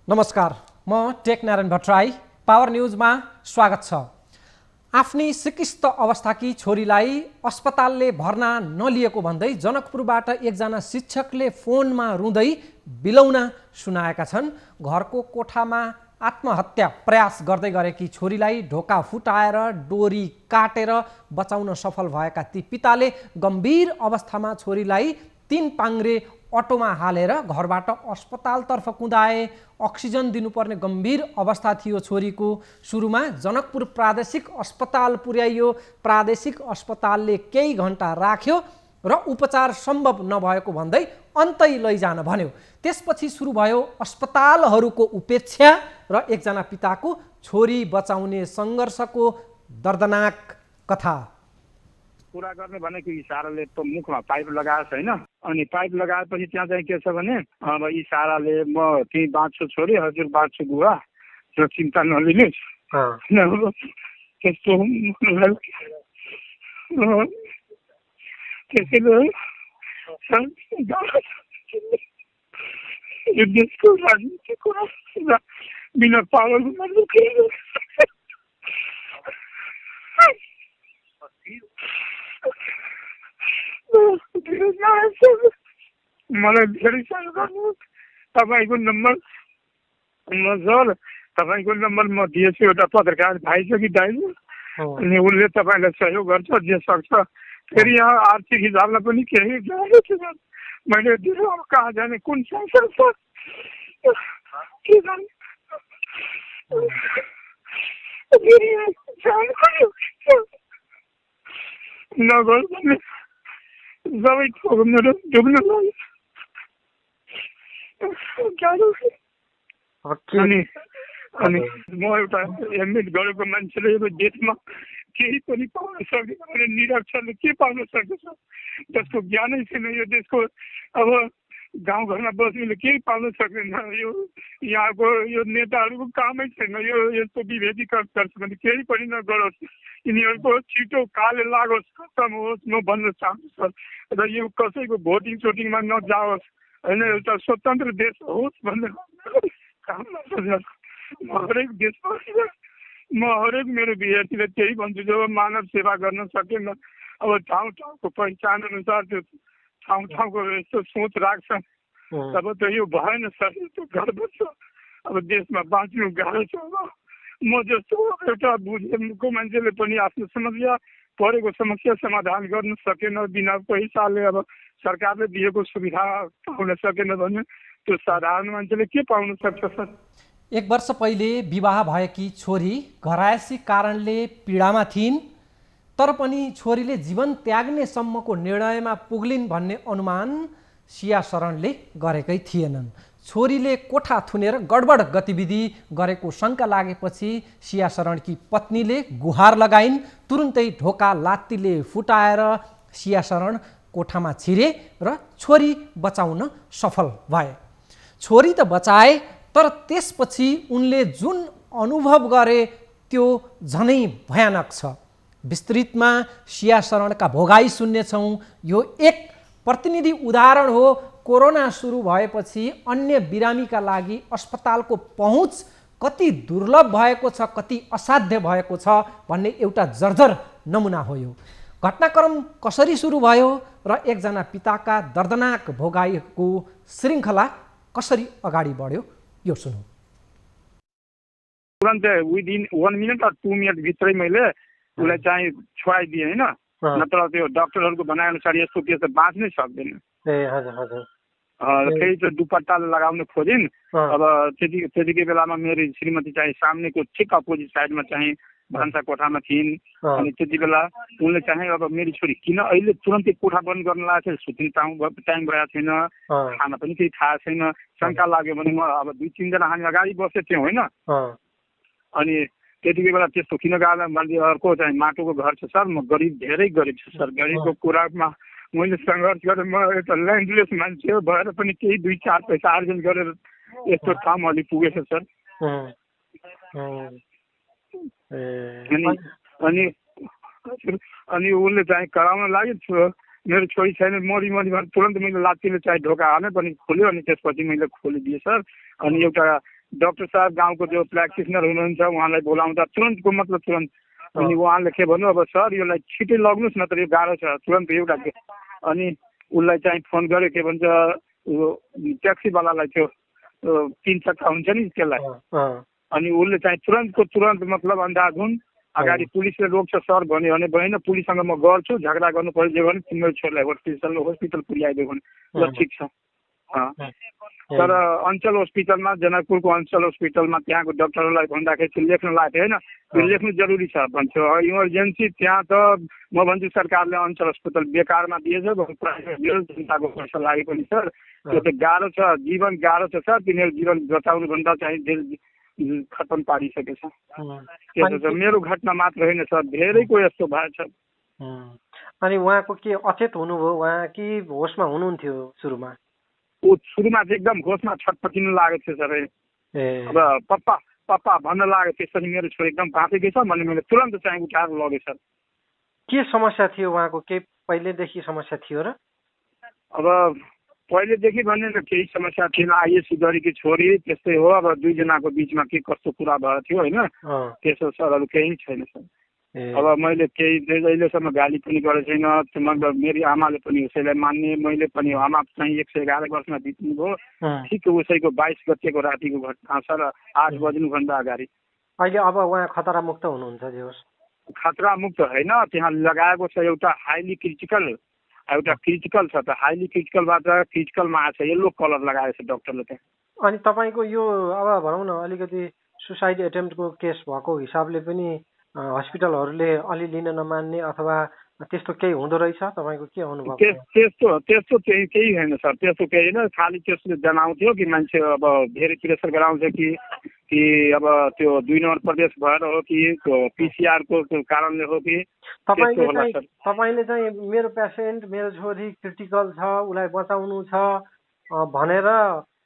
नमस्कार, म टेकनारायण भट्टराई। पावर न्यूजमा स्वागत छ। आफ्नी सिकिस्त अवस्थाकी छोरीलाई अस्पतालले भर्ना नलिएको भन्दै जनकपुरबाट एकजना शिक्षकले फोनमा रुँदै बिलौना सुनाएका छन्। घरको कोठामा आत्महत्या प्रयास गर्दै गरेकी छोरीलाई ढोका फुटाएर डोरी काटेर बचाउन सफल भएका ती पिताले गम्भीर अवस्थामा छोरीलाई 3 पाङ्ग्रे अटोमा हालेर घरबाट अस्पतालतर्फ कुदाए। अक्सिजन दिनुपर्ने गम्भीर अवस्था थियो छोरीको। सुरुमा जनकपुर प्रादेशिक अस्पताल पुर्याइयो। प्रादेशिक अस्पतालले केही घण्टा राख्यो र उपचार सम्भव नभएको भन्दै अन्तै लैजान भन्यो। त्यसपछि सुरु भयो अस्पतालहरूको उपेक्षा र एकजना पिताको छोरी बचाउने सङ्घर्षको दर्दनाक कथा। कुरा गर्ने भनेको इसाराले त मुखमा पाइप लगाएको छैन। अनि पाइप लगाएपछि त्यहाँ चाहिँ के छ भने अब इसाराले म त्यही बाँच्छु छोरी, हजुर बाँच्छु बुवा, र चिन्ता नलिनुहोस् त्यस्तो। त्यसैले यो देशको राजनीतिको बिना पावरमा मलाई धेरै सहयोग गर्नुहोस्। तपाईँको नम्बर सर, तपाईँको नम्बर म दिएछु एउटा पत्रकार भाइ छ कि दाइ, अनि उसले तपाईँलाई सहयोग गर्छ जे सक्छ। फेरि यहाँ आर्थिक हिसाबलाई पनि केही मैले दिनु, अब कहाँ जाने, कुन संसार छ के जाने। नगर भने सबै मेरो डुब्न लाग्यो। अनि म एउटा एमएड गरेको मान्छेले यो देशमा केही पनि पाउन सक्दैन भने निरक्षरले के पाउन सक्दछ? जसको ज्ञानै छैन यो देशको, अब गाउँघरमा बस्नेले केही पाउन सक्दैन। यो यहाँको यो नेताहरूको कामै छैन। यो यस्तो विभेदीकरण गर्छ भने केही पनि नगरोस्, यिनीहरूको छिटो काले लागोस्, खत्तम होस्, म भन्न चाहन्छु सर। र यो कसैको भोटिङ सोटिङमा नजाओस्, होइन, एउटा स्वतन्त्र देश होस् भन्ने कामना छ सर। म हरेक मेरो विद्यार्थीले त्यही भन्छु, जब मानव सेवा गर्न सकेन, अब ठाउँ ठाउँको पहिचान अनुसार त्यो ठाउँ ठाउँको यस्तो सोच राख्छ, तब त यो भएन सर। यस्तो गर्व छ, अब देशमा बाँच्नु गाह्रो छ। म जस्तो एउटा बुझेको मान्छेले पनि आफ्नो समस्या परेको समस्या समाधान गर्न सकेन, बिना पैसाले अब सरकारले दिएको सुविधा पाउन सकेन भने त्यो साधारण मान्छेले के पाउन सक्छ सर? 1 वर्ष पहिले विवाह भएकी छोरी घरायसी कारणले पीडामा थिइन्, तर पनि छोरीले जीवन त्याग्ने सम्मको निर्णयमा पुग्लिन् भन्ने अनुमान सिया शरणले गरेकै थिएनन्। छोरीले कोठा थुनेर गडबड गतिविधि गरेको शङ्का लागेपछि सिया शरणकी पत्नीले गुहार लगाइन्। तुरुन्तै ढोका लात्तीले फुटाएर सिया शरण कोठामा छिरे र छोरी बचाउन सफल भए। छोरी त बचाए, तर त्यसपछि उनले जुन अनुभव गरे त्यो झनै भयानक छ। विस्तृतमा सिया शरणका भोगाई सुन्नेछौँ। यो एक प्रतिनिधि उदाहरण हो। कोरोना सुरु भएपछि अन्य बिरामीका लागि अस्पतालको पहुँच कति दुर्लभ भएको छ, कति असाध्य भएको छ भन्ने एउटा जर्जर नमुना हो यो। घटनाक्रम कसरी सुरु भयो र एकजना पिताका दर्दनाक भोगाईको श्रृङ्खला कसरी अगाडि बढ्यो, यो सुनौ। तुरन्त विदिन 1 मिनट or 2 मिनट भित्रै मैले उसलाई चाहिँ छुवाइदिएँ, होइन, नत्र त्यो डक्टरहरूको भनाइअनुसार यस्तो केस त बाँच्नै सक्दैन। फेरि त्यो दुपट्टा लगाउन खोजिन्। अब त्यतिकै बेलामा मेरो श्रीमती चाहिँ सामनेको ठिक अपोजिट साइडमा चाहिँ भान्सा कोठामा थिइन्। अनि त्यति बेला उनले चाहिँ अब मेरो छोरी किन अहिले तुरन्तै कोठा बन्द गर्न लागेको थियो, सुत्ने टाइम भएको छैन, खाना पनि केही खाएको छैन, शङ्का लाग्यो भने म अब 2-3 जना हामी अगाडि बसेको थियौँ, होइन। अनि त्यतिकै बेला त्यस्तो किन गाला मैले अर्को चाहिँ माटोको घर छ सर, म गरिब, धेरै गरिब छु सर। गरिबको कुरामा मैले सङ्घर्ष गरेँ। म एउटा ल्यान्डलेस मान्छे भएर पनि केही 2-4 पैसा आर्जन गरेर यस्तो ठाउँमा अलि पुगेछ सर। अनि उसले चाहिँ कराउन लाग्यो, मेरो छोरी छैन, मरी भनेर तुरन्त मैले लात्तीले चाहिँ ढोका हालेँ पनि खोल्यो। अनि त्यसपछि मैले खोलिदिएँ सर। अनि एउटा डाक्टर साहब गाउँको जो प्र्याक्टिसनर हुनुहुन्छ उहाँलाई बोलाउँदा तुरन्तको मतलब तुरन्त अनि उहाँले के भन्नु अब सर यसलाई छिटै लग्नुहोस् न त यो गाह्रो छ तुरन्त एउटा अनि उसलाई चाहिँ फोन गर्यो के भन्छ ट्याक्सीवालालाई त्यो 3 चक्का हुन्छ नि त्यसलाई अनि उसले चाहिँ तुरन्तको तुरन्त मतलब अन्धाधुन अगाडि पुलिसले रोक्छ सर भन्यो भने भएन पुलिससँग म गर्छु झगडा गर्नु पर्यो भने तिम्रो छोरीलाई हस्पिटल पुर्याइदियो भने ल ठिक छ तर अञ्चल हस्पिटलमा जनकपुरको अञ्चल हस्पिटलमा त्यहाँको डाक्टरहरूलाई भन्दाखेरि त्यो लेख्न लाग्यो होइन त्यो लेख्नु जरुरी छ भन्छ इमर्जेन्सी त्यहाँ त म भन्छु सरकारले अञ्चल अस्पताल बेकारमा दिएछ प्राइभेट जनताको पैसा लागे पनि सर त्यो त गाह्रो छ जीवन गाह्रो छ सर तिनीहरू जीवन बचाउनुभन्दा चाहिँ खतम पारिसकेछ त्यसो छ मेरो घटना मात्र होइन सर धेरैको यस्तो भएछ अनि उहाँको के अचेत हुनुभयो उहाँ कि होसमा हुनुहुन्थ्यो सुरुमा ऊ सुरुमा चाहिँ एकदम होसमा छटपटिनु लागेको थियो सर अब पप्पा पप्पा भन्न लाग्यो त्यसपछि मेरो छोरी एकदम बाँचेकै छ भने मैले तुरन्त चाहिँ उठाएर लगेँ सर के समस्या थियो उहाँको के पहिलेदेखि समस्या थियो र अब पहिलेदेखि भन्ने त केही समस्या थिएन आइएससी गरेकी छोरी त्यस्तै हो अब दुईजनाको बिचमा के कस्तो कुरा भएको थियो होइन त्यसो सर अरू केही छैन सर अब मैले केही अहिलेसम्म गाली पनि गरेको छैन मतलब मेरो आमाले पनि उसैलाई मान्ने मैले पनि आमा चाहिँ 111 वर्षमा बित्नुभयो ठिक उसैको 22 गतेको रातिको घटना सर 8 बज्नुभन्दा अगाडि अहिले अब उहाँ खतरा मुक्त हुनुहुन्छ जे होस् खतरा मुक्त होइन त्यहाँ लगाएको छ एउटा हाइली क्रिटिकल एउटा क्रिटिकल छ त हाइली क्रिटिकलबाट क्रिटिकलमा आएको छ येल्लो कलर लगाएको छ डक्टरले त्यहाँ अनि तपाईँको यो अब भनौँ न अलिकति सुसाइड एटेम्प्टको केस भएको हिसाबले पनि हस्पिटलहरूले अलि लिन नमान्ने अथवा त्यस्तो केही हुँदो रहेछ तपाईँको के अनुभव त्यस्तो केही छैन सर त्यस्तो केही होइन खालि त्यसले जनाउँथ्यो कि मान्छे अब धेरै प्रेसर गराउँछ कि अब त्यो 2 नम्बर प्रदेश भएर हो कि पिसिआरको कारणले हो कि तपाईँले चाहिँ मेरो पेसेन्ट मेरो छोरी क्रिटिकल छ उसलाई बचाउनु छ भनेर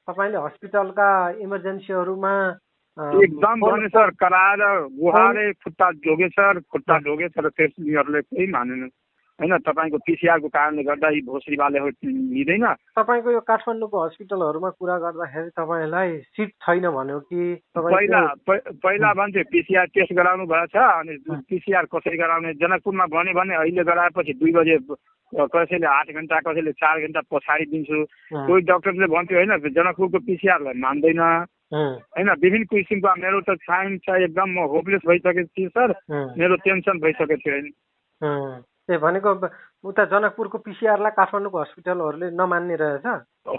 तपाईँले हस्पिटलका इमर्जेन्सीहरूमा एकदम भने सर कराएर गुहारे खुट्टा ढोगे सर तर त्यसले केही मानेन होइन तपाईँको पिसिआरको कारणले गर्दा यी भोसरीवाले लिँदैन तपाईँको यो काठमाडौँको हस्पिटलहरूमा कुरा गर्दाखेरि तपाईँलाई सिट छैन भन्यो कि पहिला भन्थ्यो पिसिआर टेस्ट गराउनु भएको छ अनि पिसिआर कसरी गराउने जनकपुरमा भन्यो भने अहिले गराएपछि 2 बजे कसैले 8 घन्टा कसैले 4 घन्टा पछाडि दिन्छु कोही डाक्टरले भन्थ्यो होइन जनकपुरको पिसिआरलाई मान्दैन होइन विभिन्न किसिमको मेरो त साइन्स छ एकदम म होपलेस भइसकेको थिएँ सर मेरो टेन्सन भइसकेको थियो होइन ए भनेको उता जनकपुरको पिसिआरलाई काठमाडौँको हस्पिटलहरूले नमान्ने रहेछ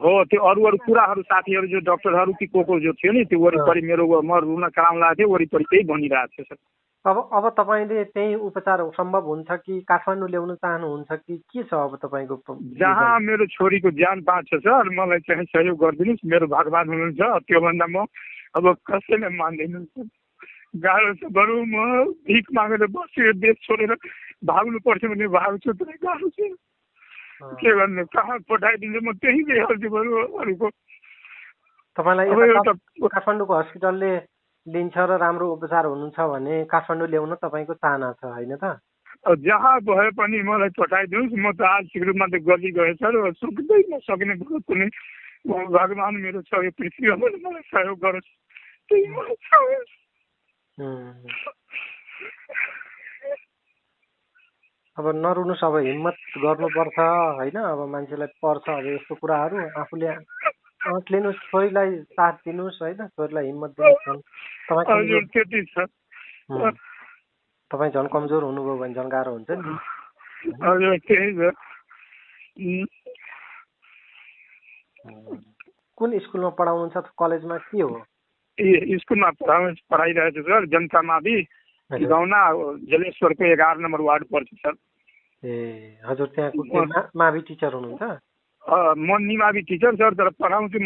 हो त्यो अरू कुराहरू साथीहरू जो डाक्टरहरू कि को जो थियो नि त्यो वरिपरि मेरो म रुन कराउन लागेको थिएँ वरिपरि त्यही भनिरहेको थियो सर अब तपाईँले त्यही उपचार सम्भव हुन्छ कि काठमाडौँ ल्याउन चाहनुहुन्छ कि के छ अब तपाईँको जहाँ मेरो छोरीको ज्यान बाँच्छ सर मलाई चाहिँ सहयोग गरिदिनुहोस् मेरो भगवान हुनुहुन्छ त्योभन्दा म अब कसैले मान्दैन गाह्रो छ बरु म भिख मागेर बसेर देश छोडेर भाग्नु पर्छ भने भाग्छु तर गाह्रो छ के भन्नु कहाँ पठाइदिन्छ म त्यही गइहाल्छु बरु अरूको तपाईँलाई काठमाडौँको हस्पिटलले लिन्छ र राम्रो उपचार हुनुहुन्छ भने काठमाडौँ ल्याउन तपाईँको चाहना छ होइन त जहाँ भए पनि मलाई पठाइदिनुहोस् म त आर्थिक रूपमा त गली गएँ सर सक्दै नसक्ने कुनै भगवान मेरो छ यो पृथ्वीमा मलाई सहयोग गरोस् त्यही मलाई छ अब नरुनुहोस् अब हिम्मत गर्नुपर्छ होइन अब मान्छेलाई पर्छ अब यस्तो कुराहरू आफूले आँट लिनुहोस् छोरीलाई साथ दिनुहोस् होइन छोरीलाई हिम्मत दिनुहोस् तपाईँ झन् कमजोर हुनुभयो भने झन् गाह्रो हुन्छ नि कुन स्कुलमा पढाउनुहुन्छ कलेजमा के हो स्कुलमा पढाइरहेको छु सर जनता मावि गाउना जलेश्वरको 11 नम्बर वार्ड पर्छ सर ए हजुर त्यहाँको मावि टिचर हुनुहुन्छ म निमावि टिचर सर तर पढाउँछु म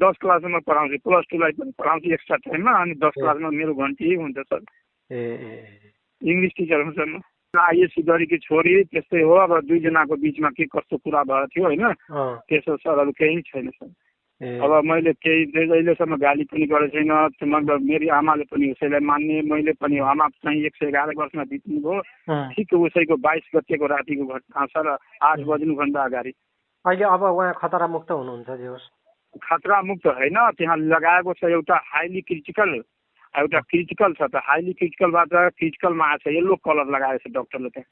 10 क्लासमा पढाउँछु +2लाई पनि पढाउँछु एक्स्ट्रा टाइममा अनि 10 क्लासमा मेरो घन्टी हुन्छ सर इङ्ग्लिस टिचर हुन्छ म आइएससी गरेकी छोरी त्यस्तै हो अब दुईजनाको बिचमा के कस्तो कुरा भएको थियो होइन त्यसो सर अरू केही छैन सर अब मैले केही अहिलेसम्म गाली पनि गरेको छैन मतलब मेरो आमाले पनि उसैलाई मान्ने मैले पनि आमा चाहिँ 111 वर्षमा बित्नुभयो ठिक उसैको 22 गतेको रातिको घटना सर 8 बज्नुभन्दा अगाडि अहिले अब उहाँ खतरा मुक्त हुनुहुन्छ जे होस् खतरा मुक्त होइन, त्यहाँ लगाएको छ एउटा हाइली क्रिटिकल, एउटा क्रिटिकल छ त हाइली क्रिटिकलबाट क्रिटिकलमा आएको छ, येल्लो कलर लगाएको छ डक्टरले त्यहाँ।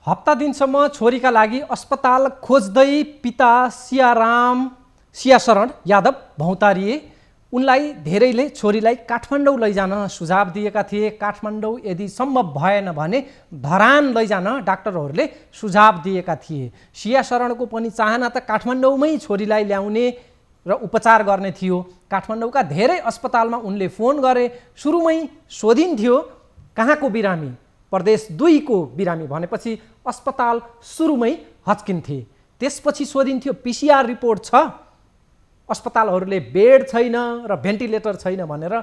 हप्ता दिनसम्म छोरीका लागि अस्पताल खोज्दै पिता सियाशरण यादव भौतारिए। उनलाई धेरैले छोरीलाई काठमाडौँ लैजान सुझाव दिएका थिए। काठमाडौँ यदि सम्भव भएन भने धरान लैजान डाक्टरहरूले सुझाव दिएका थिए। सियाशरणको पनि चाहना त काठमाडौँमै छोरीलाई ल्याउने र उपचार गर्ने थियो। काठमाडौँका धेरै अस्पतालमा उनले फोन गरे। सुरुमै सोधिन्थ्यो कहाँको बिरामी, प्रदेश 2 को बिरामी भनेपछि अस्पताल सुरुमै हच्किन्थे। त्यसपछि सोधिन्थ्यो पिसिआर रिपोर्ट छ, अस्पतालहरूले बेड छैन र भेन्टिलेटर छैन भनेर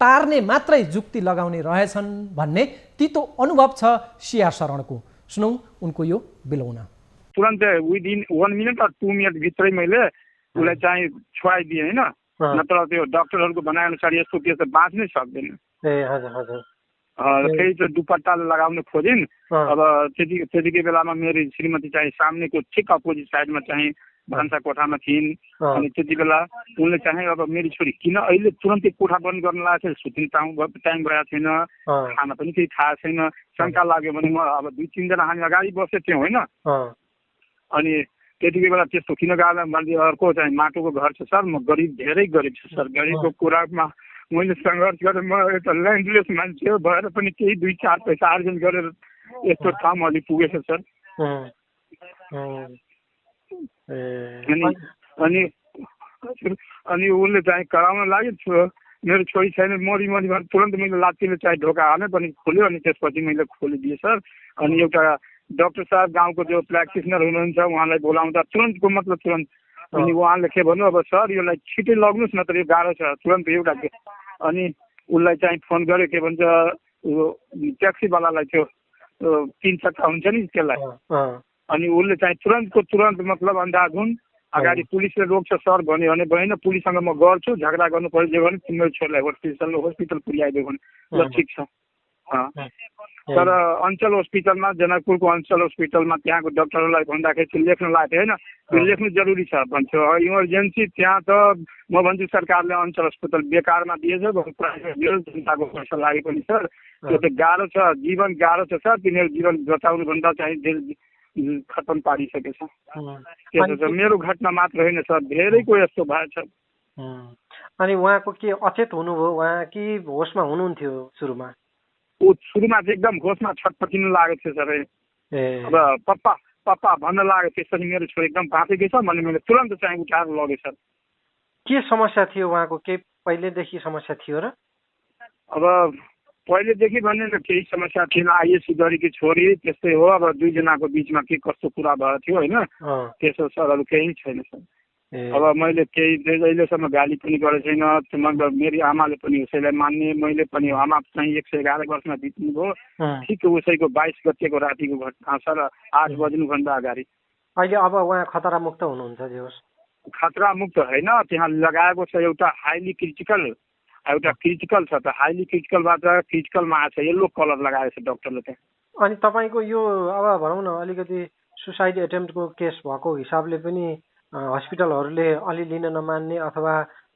टार्ने मात्रै जुक्ति लगाउने रहेछन् भन्ने तितो अनुभव छ सियाशरणको। सुनौ उनको यो बिलौना। तुरन्तै विदिन 1 मिनट or 2 मिनट भित्रै मैले उसलाई चाहिँ छोडाइदिएँ होइन, नत्र त्यो डक्टरहरूको भनाइअनुसार यस्तो केस त बाँच्नै सक्दैन। फेरि त्यो दुपट्टाले लगाउन खोजिन्। अब त्यतिकै बेलामा मेरो श्रीमती चाहिँ सामनेको ठिक अपोजिट साइडमा चाहिँ भान्सा कोठामा थिइन्। अनि त्यति बेला उनले चाहिँ अब मेरी छोरी किन अहिले तुरन्तै कोठा बन्द गर्न लागेको छ, सुत्ने टाइम भएको छैन, खाना पनि केही थाहा छैन, शङ्का लाग्यो भने म अब 2-3 जना हामी अगाडि बसेको थियौँ होइन। अनि त्यतिकै बेला त्यस्तो किन गाला मैले अर्को चाहिँ माटोको घर छ सर, म गरिब, धेरै गरिब छु सर, गरिबको कुरामा मैले सङ्घर्ष गरेँ। म एउटा ल्यान्डलेस मान्छे भएर पनि केही 2-4 पैसा आर्जन गरेर यस्तो ठाउँमा अलि पुगेछ सर। अनि उसले चाहिँ कराउन लाग्यो, मेरो छोरी छैन मरी भनेर तुरन्त मैले लात्तीले चाहिँ ढोका हालेँ पनि खोल्यो। अनि त्यसपछि मैले खोलिदिएँ सर। अनि एउटा डाक्टर साहब गाउँको जो प्र्याक्टिसनर हुनुहुन्छ उहाँलाई बोलाउँदा तुरन्तको मतलब तुरन्त। अनि उहाँले के भन्नु, अब सर यसलाई छिटै लग्नुहोस् न त यो गाह्रो छ, तुरन्त एउटा। अनि उसलाई चाहिँ फोन गर्यो, के भन्छ ट्याक्सीवालालाई, त्यो 3 चक्का हुन्छ नि त्यसलाई। अनि उसले चाहिँ तुरन्तको तुरन्त मतलब अन्धाधुन अगाडि पुलिसले रोक्छ सर भन्यो भने भएन, पुलिससँग म गर्छु, झगडा गर्नु पर्यो जे भने तिम्रो छोरीलाई हस्पिटल पुर्याइदियो भने ल ठिक छ। तर अञ्चल हस्पिटलमा, जनकपुरको अञ्चल हस्पिटलमा त्यहाँको डक्टरहरूलाई भन्दाखेरि त्यो लेख्न लाग्थ्यो होइन, त्यो लेख्नु जरुरी छ भन्थ्यो। इमर्जेन्सी त्यहाँ त म भन्छु सरकारले अञ्चल अस्पताल बेकारमा दिएछ, जनताको पैसा लागे पनि सर त्यो त गाह्रो छ, जीवन गाह्रो छ सर। तिनीहरू जीवन बचाउनुभन्दा चाहिँ खतम पारिसकेछ। त्यसो छ, मेरो घटना मात्र होइन सर, धेरैको यस्तो भएछ। अनि उहाँको के अचेत हुनुभयो उहाँ कि होसमा हुनुहुन्थ्यो सुरुमा? ऊ सुरुमा चाहिँ एकदम होसमा छटपटिनु लागेको थियो सर। अब पप्पा पप्पा भन्न लाग्यो। त्यसपछि मेरो छोरी एकदम बाँचेकै छ भने मैले तुरन्त चाहिँ उठाएर लगेँ सर। के समस्या थियो उहाँको? के पहिलेदेखि समस्या थियो र? अब पहिलेदेखि भने त केही समस्या थिएन। आइएससी गरेकी छोरी त्यस्तै हो। अब 2 जनाको बिचमा के कस्तो कुरा भएको थियो होइन, त्यसो सर अरू केही छैन सर। अब मैले केही अहिलेसम्म गाली पनि गरेको छैन। मतलब मेरी आमाले पनि उसैलाई मान्ने, मैले पनि। आमा चाहिँ 111 वर्षमा बित्नुभयो। ठिक उसैको 22 गतेको रातिको घटना सर, 8 बज्नुभन्दा अगाडि। अहिले अब उहाँ खतरा मुक्त हुनुहुन्छ? जे होस् खतरा मुक्त होइन, त्यहाँ लगाएको छ एउटा हाइली क्रिटिकल, एउटा क्रिटिकल छ त हाइली क्रिटिकलबाट क्रिटिकलमा आएको छ, येल्लो कलर लगाएको छ डक्टरले त्यहाँ। अनि तपाईँको यो अब भनौँ न अलिकति सुसाइड एटेम्प्टको केस भएको हिसाबले पनि हस्पिटलहरूले अलि लिन नमान्ने अथवा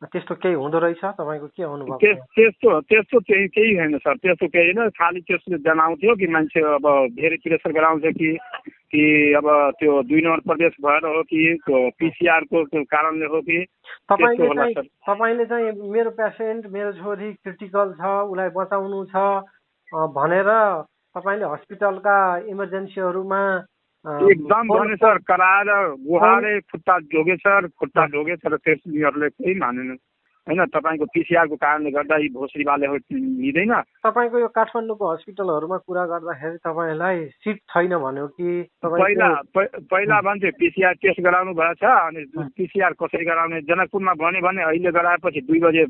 त्यस्तो केही हुँदो रहेछ? तपाईँको के अनुभव? त्यस्तो केही छैन सर, त्यस्तो केही होइन। खालि त्यसले जनाउँथ्यो कि मान्छे अब धेरै प्रेसर गराउँछ कि अब त्यो 2 नम्बर प्रदेश भएर हो कि पिसिआरको कारणले हो कि। तपाईँले चाहिँ मेरो पेसेन्ट, मेरो छोरी क्रिटिकल छ, उसलाई बचाउनु छ भनेर तपाईँले हस्पिटलका इमर्जेन्सीहरूमा एकदम भने सर, कराएर गुहारे खुट्टा ढोगे सर, खुट्टा ढोगे तर त्यसले केही मानेन होइन। तपाईँको पिसिआरको कारणले गर्दा यी भोसरीवाले लिँदैन। तपाईँको यो काठमाडौँको हस्पिटलहरूमा कुरा गर्दाखेरि तपाईँलाई सिट छैन भन्यो कि? पहिला भन्थ्यो पिसिआर टेस्ट गराउनु भएछ। अनि पिसिआर कसरी गराउने जनकपुरमा भन्यो भने अहिले गराएपछि 2 बजे,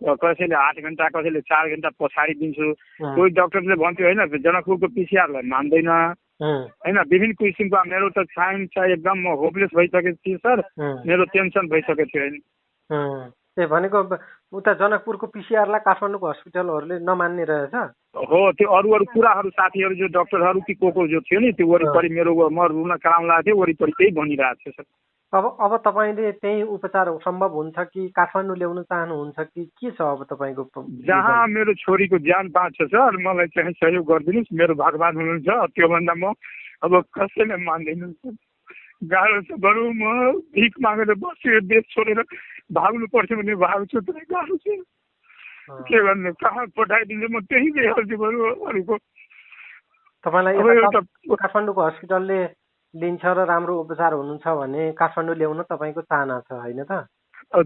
कसैले 8 घन्टा, कसैले 4 घन्टा पछाडि दिन्छु। कोही डक्टरले भन्थ्यो होइन जनकपुरको पिसिआरलाई मान्दैन होइन। विभिन्न किसिमको मेरो त साइन्स चाहिँ एकदम म होपलेस भइसकेको थिएँ सर, मेरो टेन्सन भइसकेको थियो होइन। ए भनेको उता जनकपुरको पिसिआरलाई काठमाडौँको हस्पिटलहरूले नमान्ने रहेछ? हो, त्यो अरू कुराहरू साथीहरू जो डक्टरहरू कि को जो थियो नि त्यो वरिपरि मेरो म रुन कराउन लागेको थिएँ, वरिपरि त्यही भनिरहेको थियो सर। अब तपाईँले त्यही उपचार सम्भव हुन्छ कि काठमाडौँ ल्याउन चाहनुहुन्छ कि के छ अब तपाईँको जहाँ मेरो छोरीको ज्यान बाँच्छ सर मलाई चाहिँ सहयोग गरिदिनुहोस्। मेरो भगवान हुनुहुन्छ, त्योभन्दा म अब कसैले मान्दिनँ। गाह्रो छ, बरु म भिख मागेर बसेर देश छोडेर भाग्नु पर्छ भने भाग्छु, तर गाह्रो छ। के गर्नु, कहाँ पठाइदिन्छ, म त्यही गइहाल्छु बरु अरूको। तपाईँलाई काठमाडौँको हस्पिटलले लिन्छ र राम्रो उपचार हुनुहुन्छ भने काठमाडौँ ल्याउन तपाईँको चाहना छ होइन त?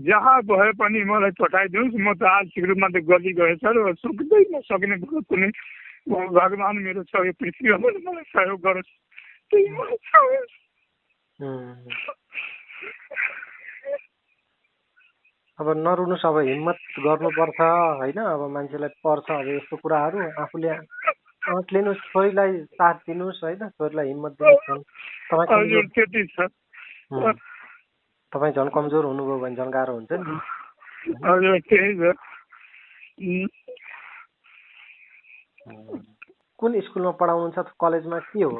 जहाँ भए पनि मलाई पठाइदिनुहोस्। म त आर्थिक रूपमा त गली गएँ सर, सुक्दै नसक्ने कुनै भगवान मेरो छ यो पृथ्वीमा, मलाई सहयोग गरोस्, त्यही मलाई छ। अब नरुनुहोस्, अब हिम्मत गर्नुपर्छ होइन। अब मान्छेलाई पर्छ अब यस्तो कुराहरू, आफूले आँट लिनुहोस्, छोरीलाई साथ दिनुहोस् होइन, छोरीलाई हिम्मत दिनुहोस्। तपाईँ झन् कमजोर हुनुभयो भने झन् गाह्रो हुन्छ नि। हजुर त्यही छ। कुन स्कुलमा पढाउनुहुन्छ, कलेजमा के हो?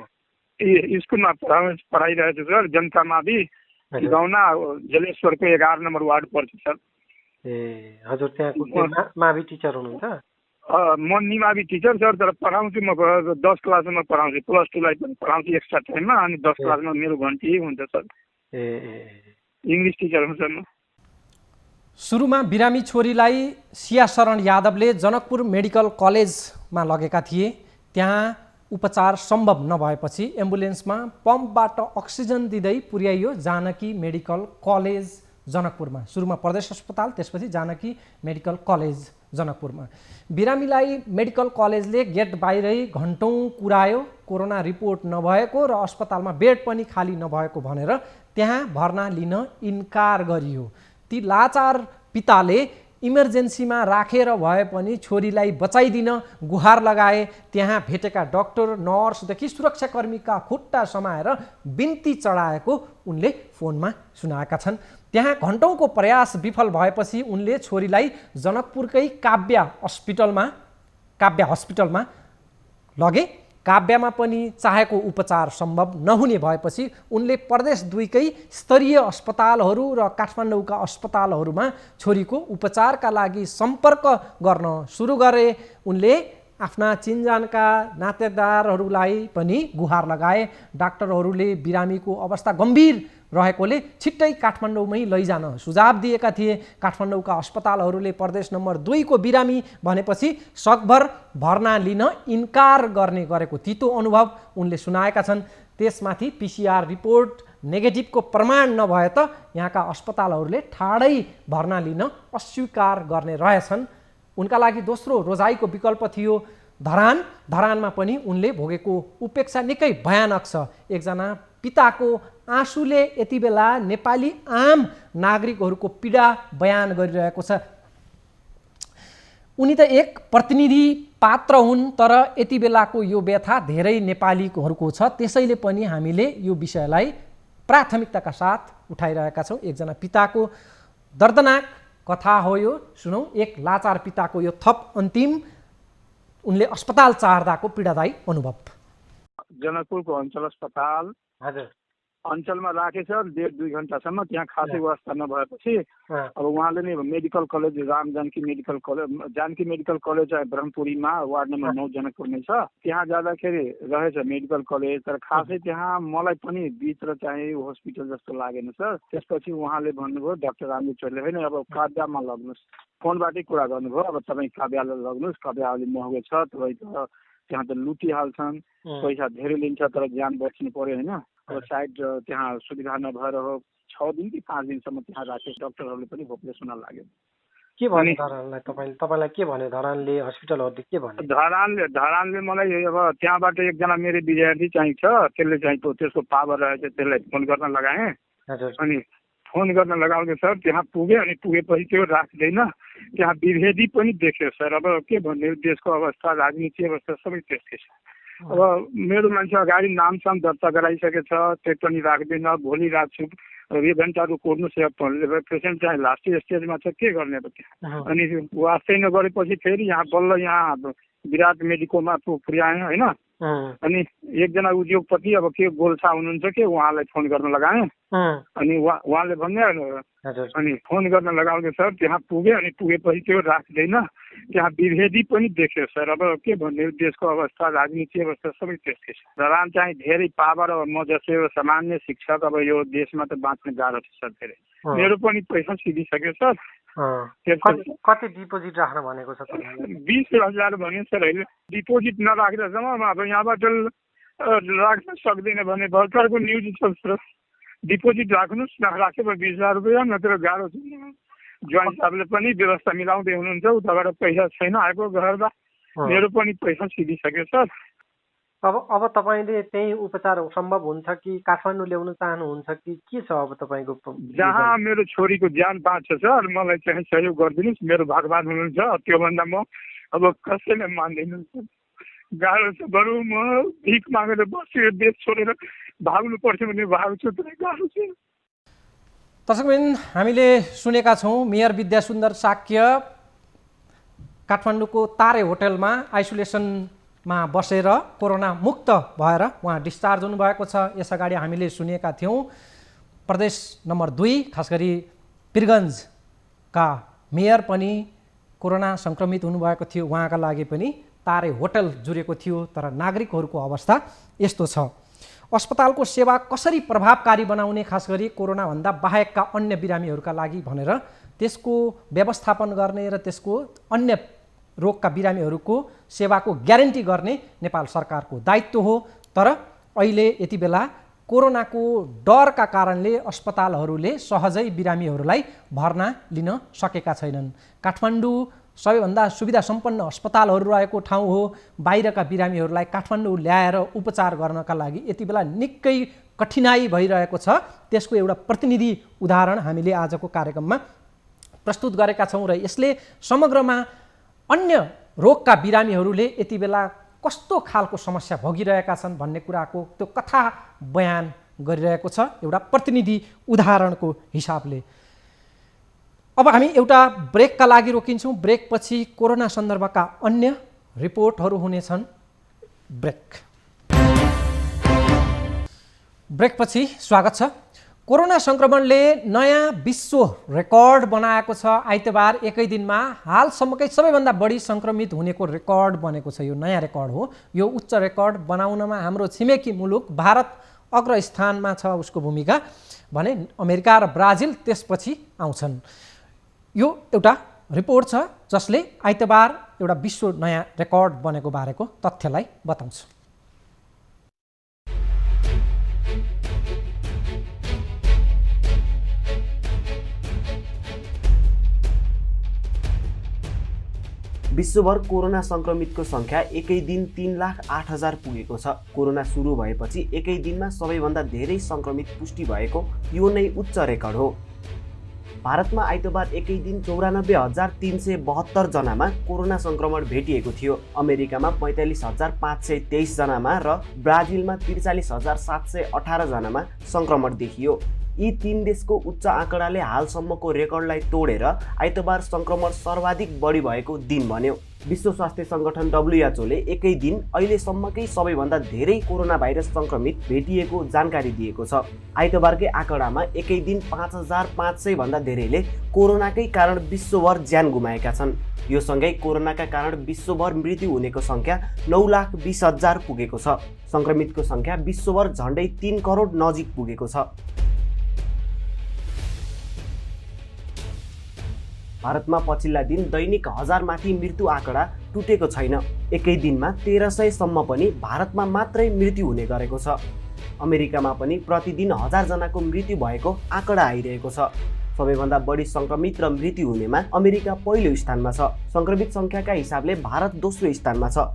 स्कुलमा पढाइरहेको छु सर, जनता मावि गाउना जलेश्वरको 11 नम्बर वार्ड पर्छ सर। ए हजुर, त्यहाँ मावि टिचर हुनुहुन्छ? म निमावि टिचर सर, तर पढाउँछु म 10 क्लासमा पढाउँछु, +2लाई पनि पढाउँछु एक्स्ट्रा टाइममा, अनि 10 क्लासमा मेरो घन्टी हुन्छ सर। इङ्ग्लिस टिचर हुँ सर म। सुरुमा बिरामी छोरीलाई सिया शरण यादवले जनकपुर मेडिकल कलेजमा लगेका थिए। त्यहाँ उपचार सम्भव नभएपछि एम्बुलेन्समा पम्पबाट अक्सिजन दिँदै पुर्याइयो जानकी मेडिकल कलेज जनकपुरमा। सुरुमा प्रदेश अस्पताल, त्यसपछि जानकी मेडिकल कलेज जनकपुरमा। बिरामीलाई मेडिकल कलेजले गेट बाहिरै घन्टौँ कुरायो। कोरोना रिपोर्ट नभएको र अस्पतालमा बेड पनि खाली नभएको भनेर त्यहाँ भर्ना लिन इन्कार गरियो। ती लाचार पिताले इमर्जेन्सीमा राखेर भए पनि छोरीलाई बचाइदिन गुहार लगाए। त्यहाँ भेटेका डाक्टर, नर्सदेखि सुरक्षाकर्मीका खुट्टा समाएर बिन्ती चढाएको उनले फोनमा सुनाएका छन्। त्यहाँ घन्टौँको प्रयास विफल भएपछि उनले छोरीलाई जनकपुरकै काव्य हस्पिटलमा लगे। काव्यमा पनि चाहेको उपचार सम्भव नहुने भएपछि उनले प्रदेश 2 कै स्तरीय अस्पतालहरू र काठमाडौँका अस्पतालहरूमा छोरीको उपचारका लागि सम्पर्क गर्न सुरु गरे। उनले आफ्ना चिनजानका नातेदारहरूलाई पनि गुहार लगाए। डाक्टरहरूले बिरामीको अवस्था गम्भीर रहेकोले छिट्टै काठमाडौँमै लैजान सुझाव दिएका थिए। काठमाडौँका अस्पतालहरूले प्रदेश नम्बर 2 को बिरामी भनेपछि सकभर भर्ना लिन इन्कार गरेको तितो अनुभव उनले सुनाएका छन्। त्यसमाथि PCR रिपोर्ट नेगेटिभको प्रमाण नभए त यहाँका अस्पतालहरूले ठाडै भर्ना लिन अस्वीकार गर्ने रहेछन्। उनका लागि दोस्रो रोजाइको विकल्प थियो धरानमा पनि उनले भोगेको उपेक्षा निकै भयानक छ। एकजना पिताको आँसुले यति बेला नेपाली आम नागरिकहरूको पीडा बयान गरिरहेको छ। उनी त एक प्रतिनिधि पात्र हुन्, तर यति बेलाको यो व्यथा धेरै नेपालीहरूको छ। त्यसैले पनि हामीले यो विषयलाई प्राथमिकताका साथ उठाइरहेका छौँ। एकजना पिताको दर्दनाक कथा हो यो, सुनौ। एक लाचार पिताको यो थप अन्तिम उनले अस्पताल चाहदाको पीडादायी अनुभव। जनकपुरको अञ्चल अस्पताल अञ्चलमा राखे सर 1.5-2 घन्टासम्म। त्यहाँ खासै व्यवस्था नभएपछि अब उहाँले नै medical college Janaki medical college ब्रह्मपुरीमा वार्ड नम्बर 9 जनकपुरमै छ। त्यहाँ जाँदाखेरि रहेछ मेडिकल कलेज, तर खासै त्यहाँ मलाई पनि भित्र चाहिँ हस्पिटल जस्तो लागेन सर। त्यसपछि उहाँले भन्नुभयो डाक्टर रामचन्द्रले होइन अब काव्यमा लग्नुहोस्, फोनबाटै कुरा गर्नुभयो। अब तपाईँ काव्यलाई लग्नुहोस्, काव्य अलि महँगो छ, तपाईँ त त्यहाँ त लुटिहाल्छन्, पैसा धेरै लिन्छ, तर ज्यान बच्नु पर्यो होइन। अब सायद त्यहाँ सुविधा नभएर हो 6 दिन कि 5 दिनसम्म त्यहाँ राखे। डाक्टरहरूले पनि होपलेस हुन लाग्यो। के भने तपाईँलाई के भन्यो धरानले, हस्पिटलहरूले के भन्यो? धरानले मलाई अब त्यहाँबाट एकजना मेरो विद्यार्थी चाहिँ छ, त्यसले चाहिँ त्यसको पावर रहेछ, त्यसलाई फोन गर्न लगाएँ। अनि फोन गर्न लगाउँदै सर त्यहाँ पुगेँ। अनि पुगेपछि त्यो राख्दैन, त्यहाँ विभेदी पनि देख्यो सर। अब के भन्ने, देशको अवस्था, राजनीति अवस्था सबै त्यस्तै छ। अब मेरो मान्छे अगाडि नामसाम दर्ता गराइसकेछ, त्यो पनि राख्दैन। भोलि राख्छु, 1 घन्टाहरू कोर्नुहोस्, पेसेन्ट चाहिँ लास्ट स्टेजमा छ, के गर्ने अब त्यहाँ। अनि वास्तै नगरेपछि फेरि यहाँ बल्ल यहाँ विराट मेडिकलमा पुर्याएँ होइन। अनि एकजना उद्योगपति अब के गोल्छा हुनुहुन्छ के उहाँलाई फोन गर्न लगाएँ अनि उहाँले भन्ने अनि फोन गर्न लगाउँदै सर त्यहाँ पुगे अनि पुगेपछि त्यो राख्दैन त्यहाँ विभेदी पनि देख्यो सर। अब के भन्ने देशको अवस्था राजनीति अवस्था सबै त्यस्तै छ र राम चाहिँ धेरै पावर अब म जस्तै सामान्य शिक्षक अब यो देशमा त बाँच्न गाह्रो छ सर धेरै। मेरो पनि पैसा सिधिसक्यो सर। कति डिपोजिट राख्न भनेको छ 20,000 भने सर अहिले डिपोजिट नराखेर जम्मा अब यहाँबाट राख्न सक्दैन भने भर्खरको न्युज छ सर। डिपोजिट राख्नुहोस् नराखे 20,000 रुपियाँ नत्र गाह्रो छ। ज्वाइन्ट साहबले पनि व्यवस्था मिलाउँदै हुनुहुन्छ उताबाट पैसा छैन आएको घरमा मेरो पनि पैसा सिधिसक्यो सर। अब तपाईँले त्यही उपचार सम्भव हुन्छ कि काठमाडौँ ल्याउन चाहनुहुन्छ कि के छ अब तपाईँको? जहाँ मेरो छोरीको ज्यान बाँच्छ सर मलाई चाहिँ सहयोग गरिदिनुहोस्। मेरो भगवान हुनुहुन्छ त्योभन्दा म अब कसैले मान्दैन सर। गाह्रो छ बरु म भिख मागेर बसेर देश छोडेर भाग्नु पर्छ भने भाग्छु तर गाह्रो छ। दर्शकबिन हामीले सुनेका छौँ मेयर विद्यासुन्दर साक्य काठमाडौँको तारे होटलमा आइसोलेसनमा बसेर कोरोना मुक्त भएर उहाँ डिस्चार्ज हुनुभएको छ। यसअगाडि हामीले सुनेका थियौँ प्रदेश नम्बर 2 खास गरी पिरगन्जका मेयर पनि कोरोना सङ्क्रमित हुनुभएको थियो। उहाँका लागि पनि तारे होटल जुरेको थियो। तर नागरिकहरूको अवस्था यस्तो छ। अस्पतालको सेवा कसरी प्रभावकारी बनाउने खास गरी कोरोनाभन्दा बाहेकका अन्य बिरामीहरूका लागि भनेर त्यसको व्यवस्थापन गर्ने र त्यसको अन्य रोगका बिरामीहरूको सेवाको ग्यारेन्टी गर्ने नेपाल सरकारको दायित्व हो। तर अहिले यति बेला कोरोनाको डरका कारणले अस्पतालहरूले सहजै बिरामीहरूलाई भर्ना लिन सकेका छैनन्। काठमाडौँ सबैभन्दा सुविधा सम्पन्न अस्पतालहरू रहेको ठाउँ हो। बाहिरका बिरामीहरूलाई काठमाडौँ ल्याएर उपचार गर्नका लागि यति बेला निकै कठिनाई भइरहेको छ। त्यसको एउटा प्रतिनिधि उदाहरण हामीले आजको कार्यक्रममा प्रस्तुत गरेका छौँ र यसले समग्रमा अन्य रोगका बिरामीहरूले यति बेला कस्तो खालको समस्या भोगिरहेका छन् भन्ने कुराको त्यो कथा बयान गरिरहेको छ एउटा प्रतिनिधि उदाहरणको हिसाबले। अब हामी एउटा ब्रेकका लागि रोकिन्छौँ। ब्रेकपछि कोरोना सन्दर्भका अन्य रिपोर्टहरू हुनेछन्। ब्रेकपछि स्वागत छ। कोरोना सङ्क्रमणले नयाँ विश्व रेकर्ड बनाएको छ। आइतबार एकै दिनमा हालसम्मकै सबैभन्दा बढी सङ्क्रमित हुनेको रेकर्ड बनेको छ। यो नयाँ रेकर्ड हो। यो उच्च रेकर्ड बनाउनमा हाम्रो छिमेकी मुलुक भारत अग्रस्थानमा छ। उसको भूमिका भने अमेरिका र ब्राजिल त्यसपछि आउँछन्। यो एउटा रिपोर्ट छ जसले आइतबार एउटा विश्व नयाँ रेकर्ड बनेको बारेको तथ्यलाई बताउँछ। विश्वभर कोरोना सङ्क्रमितको सङ्ख्या एकै दिन 3,08,000 पुगेको छ। कोरोना सुरु भएपछि एकै दिनमा सबैभन्दा धेरै सङ्क्रमित पुष्टि भएको यो नै उच्च रेकर्ड हो। भारतमा आइतबार एकै दिन 94,372 जनामा कोरोना सङ्क्रमण भेटिएको थियो। अमेरिकामा 45,523 जनामा र ब्राजिलमा 43,718 जनामा सङ्क्रमण देखियो। यी 3 देशको उच्च आँकडाले हालसम्मको रेकर्डलाई तोडेर आइतबार सङ्क्रमण सर्वाधिक बढी भएको दिन बन्यो। विश्व स्वास्थ्य सङ्गठन WHO ले एकै दिन अहिलेसम्मकै सबैभन्दा धेरै कोरोना भाइरस सङ्क्रमित भेटिएको जानकारी दिएको छ। आइतबारकै आँकडामा एकै दिन 5,500 भन्दा धेरैले कोरोनाकै कारण विश्वभर ज्यान गुमाएका छन्। यो सँगै कोरोनाका कारण विश्वभर मृत्यु हुनेको सङ्ख्या 9,20,000 पुगेको छ। सङ्क्रमितको सङ्ख्या विश्वभर झन्डै 3 करोड नजिक पुगेको छ। भारतमा पछिल्ला दिन दैनिक 1000 माथि मृत्यु आँकडा टुटेको छैन। एकै दिनमा 1300 सम्म पनि भारतमा मात्रै मृत्यु हुने गरेको छ। अमेरिकामा पनि प्रतिदिन 1000 जनाको मृत्यु भएको आँकडा आइरहेको छ। सबैभन्दा बढी सङ्क्रमित र मृत्यु हुनेमा अमेरिका पहिलो स्थानमा छ। सङ्क्रमित सङ्ख्याका हिसाबले भारत दोस्रो स्थानमा छ।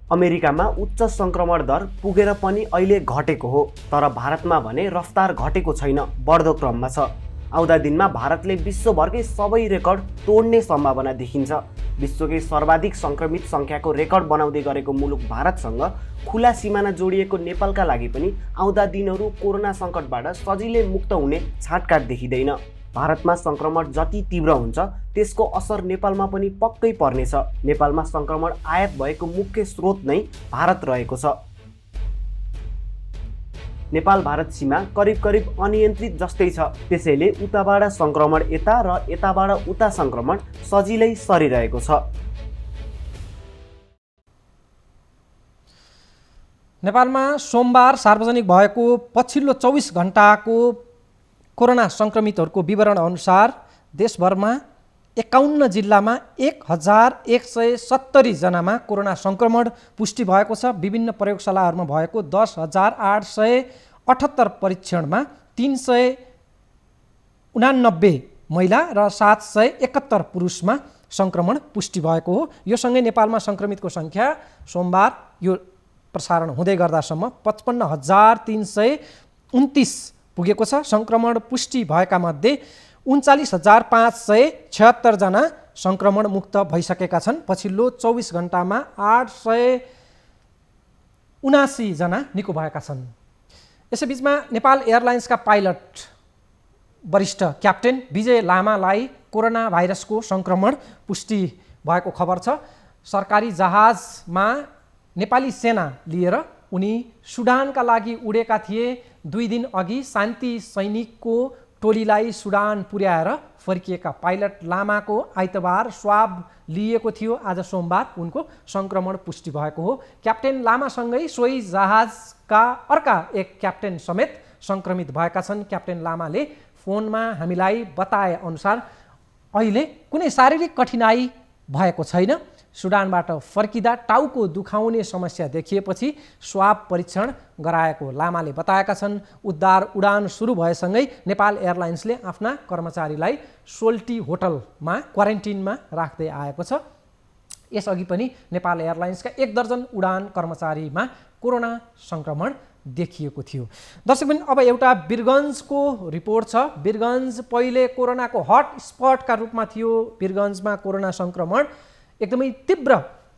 अमेरिकामा उच्च सङ्क्रमण दर पुगेर पनि अहिले घटेको हो, तर भारतमा भने रफ्तार घटेको छैन, बढ्दो क्रममा छ। आउँदा दिनमा भारतले विश्वभरकै सबै रेकर्ड तोड्ने सम्भावना देखिन्छ। विश्वकै सर्वाधिक सङ्क्रमित सङ्ख्याको रेकर्ड बनाउँदै गरेको मुलुक भारतसँग खुला सिमाना जोडिएको नेपालका लागि पनि आउँदा दिनहरू कोरोना सङ्कटबाट सजिलै मुक्त हुने छाटकाट देखिँदैन। भारतमा सङ्क्रमण जति तीव्र हुन्छ त्यसको असर नेपालमा पनि पक्कै पर्नेछ। नेपालमा सङ्क्रमण आयात भएको मुख्य स्रोत नै भारत रहेको छ। नेपाल भारत सीमा करिब अनियन्त्रित जस्तै छ। त्यसैले उताबाट सङ्क्रमण यता र यताबाट उता सङ्क्रमण सजिलै सरिरहेको छ। नेपालमा सोमबार सार्वजनिक भएको पछिल्लो 24 घण्टाको कोरोना सङ्क्रमितहरूको विवरण अनुसार देशभरमा 51 जिल्लामा 1170 जनामा कोरोना सङ्क्रमण पुष्टि भएको छ। विभिन्न प्रयोगशालाहरूमा भएको 10,878 परीक्षणमा 389 महिला र 771 पुरुषमा सङ्क्रमण पुष्टि भएको हो। यो सँगै नेपालमा सङ्क्रमितको सङ्ख्या सोमबार यो प्रसारण हुँदै गर्दासम्म 55,329 पुगेको छ। सङ्क्रमण पुष्टि भएका मध्ये 39,576 जना सङ्क्रमण मुक्त भइसकेका छन्। पछिल्लो 24 घण्टामा 879 जना निको भएका छन्। यसैबीचमा नेपाल एयरलाइन्सका पाइलट वरिष्ठ क्याप्टेन विजय लामालाई कोरोना भाइरसको सङ्क्रमण पुष्टि भएको खबर छ। सरकारी जहाजमा नेपाली सेना लिएर उनी सुडानका लागि उडेका थिए। 2 दिन अघि शान्ति सैनिकको टोलीलाई सुडान पुर्याएर फर्किएका पाइलट लामाको आइतबार स्वाब लिएको थियो। आज सोमबार उनको सङ्क्रमण पुष्टि भएको हो। क्याप्टेन लामासँगै सोही जहाजका अर्का एक क्याप्टेन समेत सङ्क्रमित भएका छन्। क्याप्टेन लामाले फोनमा हामीलाई बताए अनुसार अहिले कुनै शारीरिक कठिनाइ भएको छैन। सुडानबाट फर्किँदा टाउको दुखाउने समस्या देखिएपछि स्वाब परीक्षण गराएको लामाले बताएका छन्। उद्धार उडान सुरु भएसँगै नेपाल एयरलाइन्सले आफ्ना कर्मचारीलाई सोल्टी होटलमा क्वारेन्टिनमा राख्दै आएको छ। यसअघि पनि नेपाल एयरलाइन्सका 1 दर्जन उडान कर्मचारीमा कोरोना सङ्क्रमण देखिएको थियो। दर्शकबिन अब एउटा वीरगञ्जको रिपोर्ट छ। वीरगञ्ज पहिले कोरोनाको हट स्पटका रूपमा थियो। वीरगञ्जमा कोरोना सङ्क्रमण एकदमै तीव्र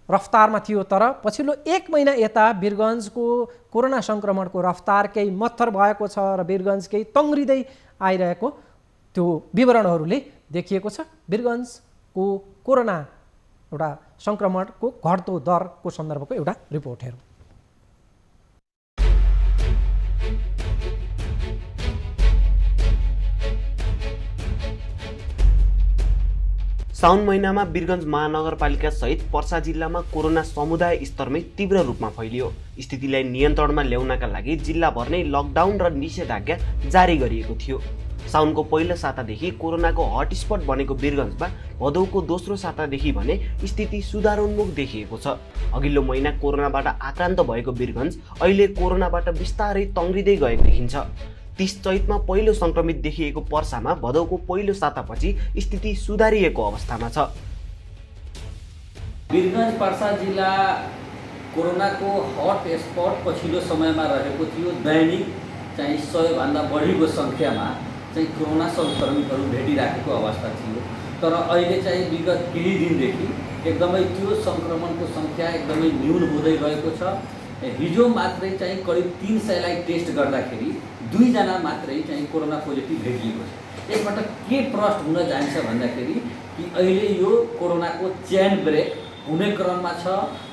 रफ्तारमा थियो, तर पछिल्लो 1 महिना यता वीरगञ्जको कोरोना सङ्क्रमणको रफ्तार केही मत्थर भएको छ र वीरगञ्ज केही तङ्ग्रिँदै आइरहेको त्यो विवरणहरूले देखिएको छ। वीरगञ्जको कोरोना एउटा सङ्क्रमणको घट्दो दरको सन्दर्भको एउटा रिपोर्ट हेरौँ। साउन महिनामा वीरगञ्ज महानगरपालिका सहित पर्सा जिल्लामा कोरोना समुदाय स्तरमै तीव्र रूपमा फैलियो। स्थितिलाई नियन्त्रणमा ल्याउनका लागि जिल्लाभर नै लकडाउन र निषेधाज्ञा जारी गरिएको थियो। साउनको पहिलो सातादेखि कोरोनाको हटस्पट बनेको वीरगञ्जमा भदौको दोस्रो सातादेखि भने स्थिति सुधारोन्मुख देखिएको छ। अघिल्लो महिना कोरोनाबाट आक्रान्त भएको वीरगञ्ज अहिले कोरोनाबाट बिस्तारै तङ्ग्रिँदै गएको देखिन्छ। 30 चैतमा पहिलो सङ्क्रमित देखिएको पर्सामा भदौको पहिलो सातापछि स्थिति सुधारिएको अवस्थामा छ। वीरगञ्ज पर्सा जिल्ला कोरोनाको हट स्पट पछिल्लो समयमा रहेको थियो। दैनिक चाहिँ 100 भन्दा बढीको सङ्ख्यामा चाहिँ कोरोना सङ्क्रमितहरू भेटिराखेको अवस्था थियो। तर अहिले चाहिँ विगत केही दिनदेखि एकदमै त्यो सङ्क्रमणको सङ्ख्या एकदमै न्यून हुँदै गएको छ। हिजो मात्रै चाहिँ करिब 300लाई टेस्ट गर्दाखेरि 2 जना मात्रै चाहिँ कोरोना पोजिटिभ भेटिएको छ। यसबाट के प्रश्न हुन जान्छ भन्दाखेरि कि अहिले यो कोरोनाको चेन ब्रेक हुने क्रममा छ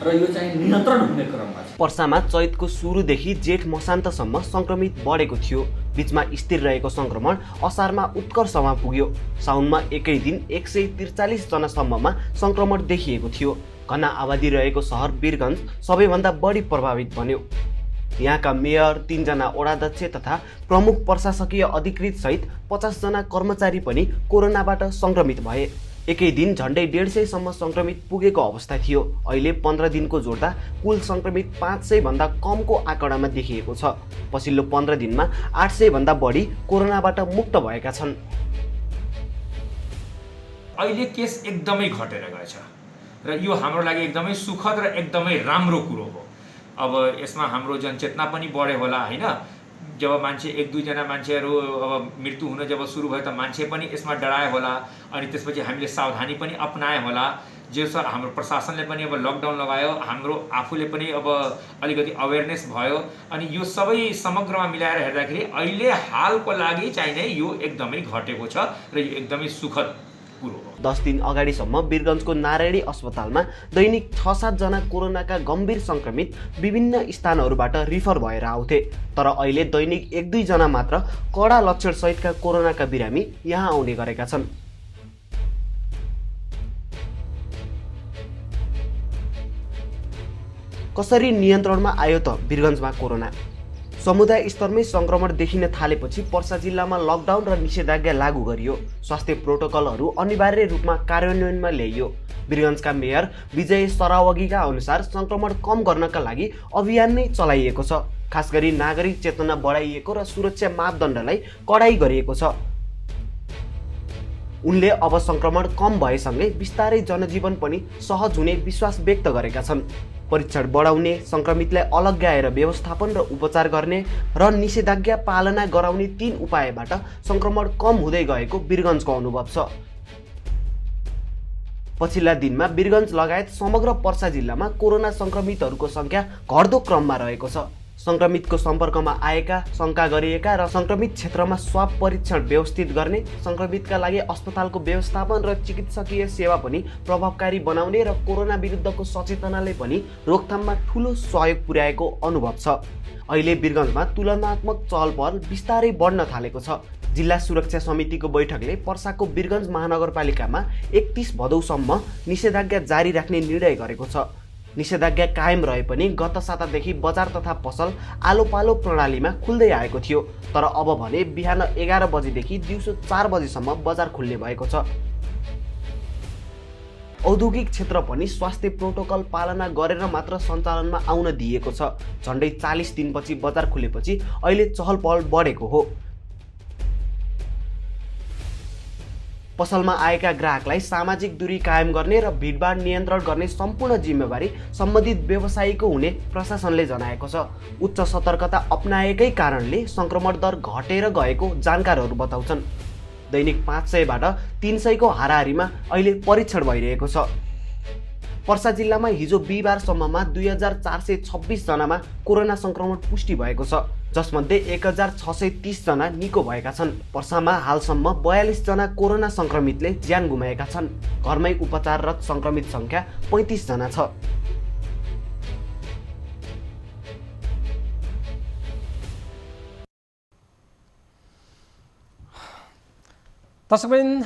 र यो चाहिँ नियन्त्रण हुने क्रममा छ। पर्सामा चैतको सुरुदेखि जेठ मसान्तसम्म सङ्क्रमित बढेको थियो। बीचमा स्थिर रहेको सङ्क्रमण असारमा उत्कर्षमा पुग्यो। साउनमा एकै दिन 143 जनासम्ममा सङ्क्रमण देखिएको थियो। घना आबादी रहेको सहर वीरगञ्ज सबैभन्दा बढी प्रभावित बन्यो। यहाँका मेयर, 3 जना वडाध्यक्ष तथा प्रमुख प्रशासकीय अधिकृत सहित 50 जना कर्मचारी पनि कोरोनाबाट सङ्क्रमित भए। एकै दिन झन्डै 150 सम्म सङ्क्रमित पुगेको अवस्था थियो। अहिले 15 दिनको जोड्दा कुल सङ्क्रमित 500 भन्दा कमको आँकडामा देखिएको छ। पछिल्लो 15 दिनमा 800 भन्दा बढी कोरोनाबाट मुक्त भएका छन्। अहिले केस एकदमै घटेर गएछ र यो हाम्रो लागि एकदमै सुखद र एकदमै राम्रो कुरो हो। अब यसमा हाम्रो जनचेतना पनि बढ्यो होला हैन। जब मान्छे 1-2 जना मान्छेहरू अब मृत्यु हुन जब सुरु भयो त मान्छे पनि यसमा डराए होला अनि त्यसपछि हामीले सावधानी पनि अपनाए होला। जे हाम्रो प्रशासनले पनि अब लकडाउन लगायो, हाम्रो आफूले पनि अब अलिकति अवेरनेस भयो, अनि यो सबै समग्रमा मिलाएर हेर्दाखेरि अहिले हालको लागि चाहिँ नै यो एकदमै घटेको छ र यो एकदमै सुखद कुरो हो। 10 दिन अगाडिसम्म वीरगञ्जको नारायणी अस्पतालमा दैनिक 6-7 जना कोरोनाका गम्भीर संक्रमित विभिन्न स्थानहरूबाट रिफर भएर आउँथे। तर अहिले दैनिक 1-2 जना मात्र कडा लक्षण सहितका कोरोनाका बिरामी यहाँ आउने गरेका छन्। कसरी नियन्त्रणमा आयो त वीरगञ्जमा कोरोना? समुदाय स्तरमै संक्रमण देखिन थालेपछि पर्सा जिल्लामा लकडाउन र निषेधाज्ञा लागू गरियो। स्वास्थ्य प्रोटोकलहरू अनिवार्य रूपमा कार्यान्वयनमा ल्याइयो। वीरगञ्जका मेयर विजय सरावगीका अनुसार संक्रमण कम गर्नका लागि अभियान नै चलाइएको छ। खास गरी नागरिक चेतना बढाइएको र सुरक्षा मापदण्डलाई कडाई गरिएको छ। उनले अब संक्रमण कम भएसँगै बिस्तारै जनजीवन पनि सहज हुने विश्वास व्यक्त गरेका छन्। परीक्षण बढाउने, संक्रमितलाई अलग्याएर व्यवस्थापन र उपचार गर्ने र निषेधाज्ञा पालना गराउने 3 उपायबाट संक्रमण कम हुँदै गएको वीरगञ्जको अनुभव छ। पछिल्ला दिनमा वीरगञ्ज लगायत समग्र पर्सा जिल्लामा कोरोना संक्रमितहरूको संख्या घट्दो क्रममा रहेको छ। संक्रमितको सम्पर्कमा आएका, शंका गरिएका र संक्रमित क्षेत्रमा स्वाब परीक्षण व्यवस्थित गर्ने, संक्रमितका लागि अस्पतालको व्यवस्थापन र चिकित्सकीय सेवा पनि प्रभावकारी बनाउने र कोरोना विरुद्धको सचेतनाले पनि रोकथाममा ठूलो सहयोग पुर्याएको अनुभव छ। अहिले वीरगञ्जमा तुलनात्मक चहलपहल बिस्तारै बढ्न थालेको छ। जिल्ला सुरक्षा समितिको बैठकले पर्साको वीरगञ्ज महानगरपालिकामा 31 भदौसम्म निषेधाज्ञा जारी राख्ने निर्णय गरेको छ। निषेधाज्ञा कायम रहे पनि गत सातादेखि बजार तथा पसल आलो पालो प्रणालीमा खुल्दै आएको थियो। तर अब भने बिहान 11 बजेदेखि दिउँसो 4 बजेसम्म बजार खुल्ने भएको छ। औद्योगिक क्षेत्र पनि स्वास्थ्य प्रोटोकल पालना गरेर मात्र सञ्चालनमा आउन दिएको छ। झन्डै 40 दिनपछि बजार खुलेपछि अहिले चहल पहल बढेको हो। पसलमा आएका ग्राहकलाई सामाजिक दूरी कायम गर्ने र भिडभाड नियन्त्रण गर्ने सम्पूर्ण जिम्मेवारी सम्बन्धित व्यवसायीको हुने प्रशासनले जनाएको छ। उच्च सतर्कता अपनाएकै कारणले संक्रमण दर घटेर गएको जानकारहरू बताउँछन्। दैनिक 500बाट 300 को हाराहारीमा अहिले परीक्षण भइरहेको छ। पर्सा जिल्लामा हिजो बिहिबारसम्ममा 2426 जनामा कोरोना संक्रमण पुष्टि भएको छ, जसमध्ये 1630 जना निको भएका छन्। पर्सामा हालसम्म 42 जना कोरोना संक्रमितले ज्यान गुमाएका छन्। घरमै उपचाररत संक्रमित संख्या 35 जना छ। दर्शकवृन्द,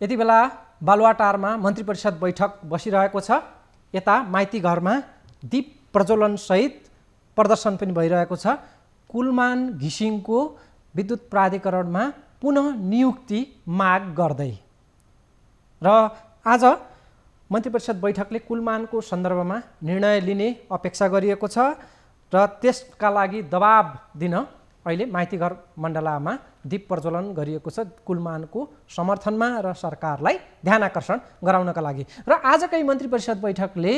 यति बेला बालुवाटारमा मन्त्री परिषद बैठक बसिरहेको छ। यता माइती घरमा दीप प्रज्वलन सहित प्रदर्शन पनि भइरहेको छ। कुलमान घिसिङको विद्युत प्राधिकरणमा पुनः नियुक्ति माग गर्दै र आज मन्त्री परिषद बैठकले कुलमानको सन्दर्भमा निर्णय लिने अपेक्षा गरिएको छ र त्यसका लागि दबाब दिन अहिले माइतीघर मण्डलामा दीप प्रज्वलन गरिएको छ कुलमानको समर्थनमा र सरकारलाई ध्यानाकर्षण गराउनका लागि। र आजकै मन्त्री परिषद बैठकले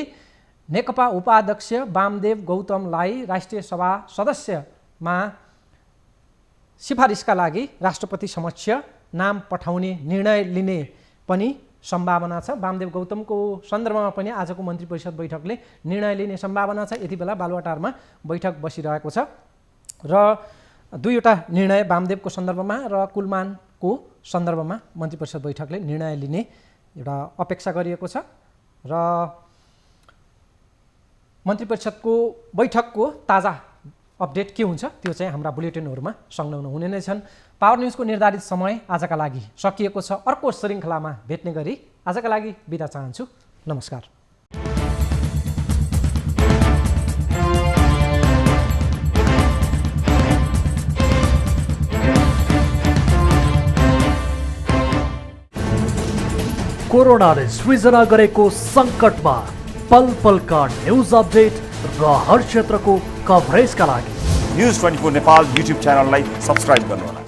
नेकपा उपाध्यक्ष वामदेव गौतमलाई राष्ट्रिय सभा सदस्यमा सिफारिसका लागि राष्ट्रपति समक्ष नाम पठाउने निर्णय लिने पनि सम्भावना छ। वामदेव गौतमको सन्दर्भमा पनि आजको मन्त्री परिषद बैठकले निर्णय लिने सम्भावना छ। यति बेला बालुवाटारमा बैठक बसिरहेको छ र दुईवटा निर्णय वामदेवको सन्दर्भमा र कुलमानको सन्दर्भमा मन्त्री परिषद बैठकले निर्णय लिने एउटा अपेक्षा गरिएको छ। र मन्त्री परिषदको बैठकको ताजा अपडेट के हुन्छ त्यो चाहिँ हाम्रा बुलेटिनहरूमा संलग्न हुने नै छन्। पावर न्युजको निर्धारित समय आजका लागि सकिएको छ। अर्को श्रृङ्खलामा भेट्ने गरी आजका लागि बिदा चाहन्छु। नमस्कार। कोरोनाले सृजना गरेको सङ्कटमा पल पलका न्युज अपडेट र हर क्षेत्रको कभरेजका लागि न्युज 24 नेपाल युट्युब च्यानललाई सब्स्क्राइब गर्नुहोला।